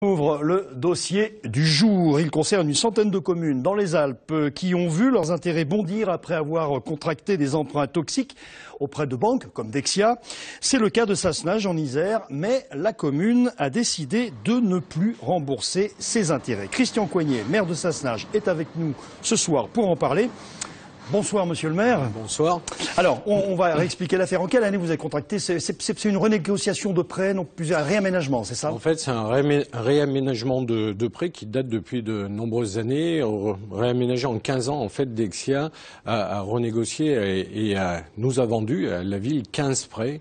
Ouvre le dossier du jour. Il concerne une centaine de communes dans les Alpes qui ont vu leurs intérêts bondir après avoir contracté des emprunts toxiques auprès de banques comme Dexia. C'est le cas de Sassenage en Isère, mais la commune a décidé de ne plus rembourser ses intérêts. Christian Coignet, maire de Sassenage, est avec nous ce soir pour en parler. Bonsoir monsieur le maire. Bonsoir. Alors, on va réexpliquer l'affaire. En quelle année vous avez contracté? C'est une renégociation de prêt, donc plusieurs réaménagements, c'est ça? En fait, c'est un réaménagement de prêt qui date depuis de nombreuses années. Réaménagé en 15 ans, en fait, Dexia a renégocié et nous a vendu à la ville 15 prêts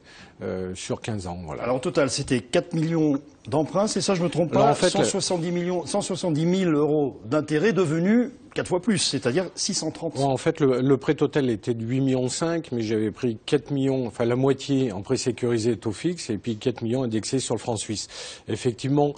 sur 15 ans. Voilà. Alors au total, c'était 4 millions d'emprunts, c'est ça, je me trompe pas? Alors, en fait, 170 000 euros d'intérêt devenus 4 fois plus, c'est-à-dire 630. En fait, le prêt total était de 8,5 millions, mais j'avais pris 4 millions, enfin la moitié en prêt sécurisé taux fixe, et puis 4 millions indexés sur le franc suisse. Effectivement,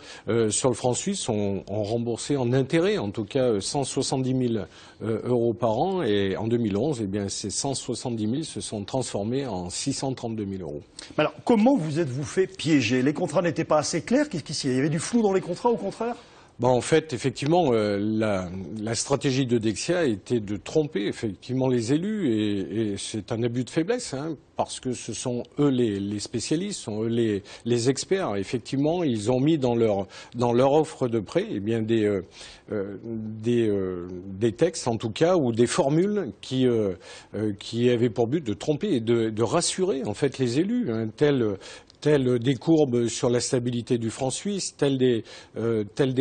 sur le franc suisse, on remboursait en intérêt, en tout cas 170 000 euros par an, et en 2011, eh bien, ces 170 000 se sont transformés en 632 000 euros. Alors, comment vous êtes-vous fait piéger? Les contrats n'étaient pas assez clairs? Qu'est-ce qu'il y avait du flou dans les contrats, au contraire? En fait, effectivement, la stratégie de Dexia était de tromper effectivement les élus et c'est un abus de faiblesse, hein, parce que ce sont eux les spécialistes, sont eux les experts. Effectivement, ils ont mis dans leur offre de prêt, eh bien des textes en tout cas ou des formules qui avaient pour but de tromper et de rassurer en fait les élus, hein, telles des courbes sur la stabilité du franc suisse, telles des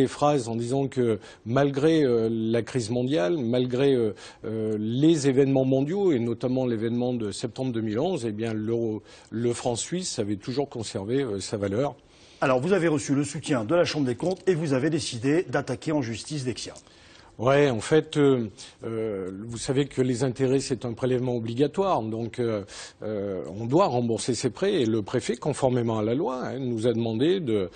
phrases en disant que malgré la crise mondiale, malgré les événements mondiaux et notamment l'événement de septembre 2011, eh bien le franc suisse avait toujours conservé sa valeur. Alors vous avez reçu le soutien de la Chambre des comptes et vous avez décidé d'attaquer en justice Dexia. Ouais, en fait, vous savez que les intérêts, c'est un prélèvement obligatoire, donc on doit rembourser ces prêts. Et le préfet, conformément à la loi, hein, nous a demandé de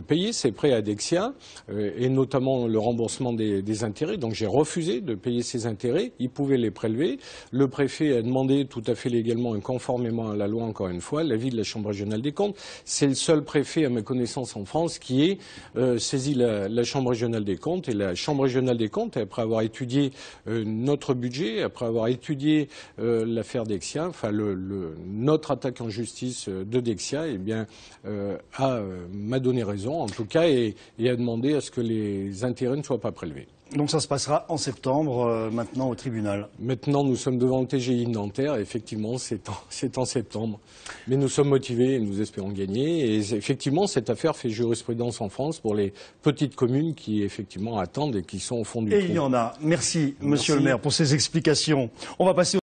payer ces prêts à Dexia, et notamment le remboursement des intérêts. Donc j'ai refusé de payer ces intérêts. Il pouvait les prélever. Le préfet a demandé tout à fait légalement et conformément à la loi, encore une fois, l'avis de la Chambre régionale des comptes. C'est le seul préfet, à ma connaissance, en France, qui ait saisi la Chambre régionale des comptes et la Chambre régionale des comptes, après avoir étudié notre budget, après avoir étudié l'affaire Dexia, enfin notre attaque en justice de Dexia, eh bien m'a donné raison en tout cas et a demandé à ce que les intérêts ne soient pas prélevés. Donc ça se passera en septembre, maintenant au tribunal. Maintenant, nous sommes devant le TGI de Nanterre. Effectivement, c'est en septembre. Mais nous sommes motivés et nous espérons gagner. Et effectivement, cette affaire fait jurisprudence en France pour les petites communes qui, effectivement, attendent et qui sont au fond du trou. Et il y en a. Merci, monsieur le maire, pour ces explications. On va passer